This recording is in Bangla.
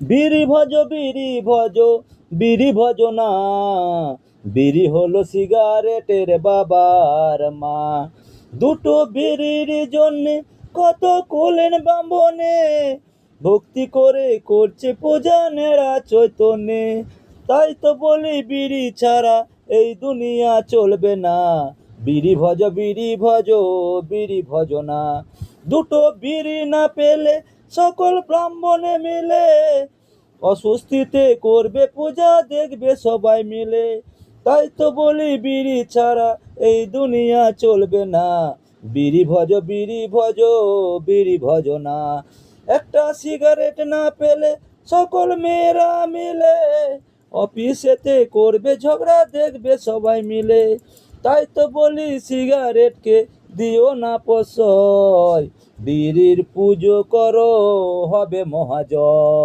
বিড়ি ভজ বিড়ি ভজ বিড়ি ভজ না, বিড়ি হলো সিগারেটের বাবার মা। দুটো বিড়ির জন্যে কত কুলেন ব্রাহ্মণে, ভক্তি করে করছে পূজা নেড়া চৈতন্যে। তাই তো বলি বিড়ি ছাড়া এই দুনিয়া চলবে না, বিড়ি ভজ বিড়ি ভজ বিড়ি ভজ না। দুটো বিড়ি না পেলে সকল ব্রাহ্মণে মিলে অস্বস্তিতে করবে পূজা, দেখবে সবাই মিলে। তাই তো বলি বিড়ি ছাড়া এই দুনিয়া চলবে না, বিড়ি ভজ বিড়ি ভজ বিড়ি ভজ না। একটা সিগারেট না পেলে সকল মেয়েরা মিলে অফিসেতে করবে ঝগড়া, দেখবে সবাই মিলে। তাই তো বলি সিগারেটকে দিও না প্রশ্রয়, বিড়ির পুজো করো হবে মহাজয়।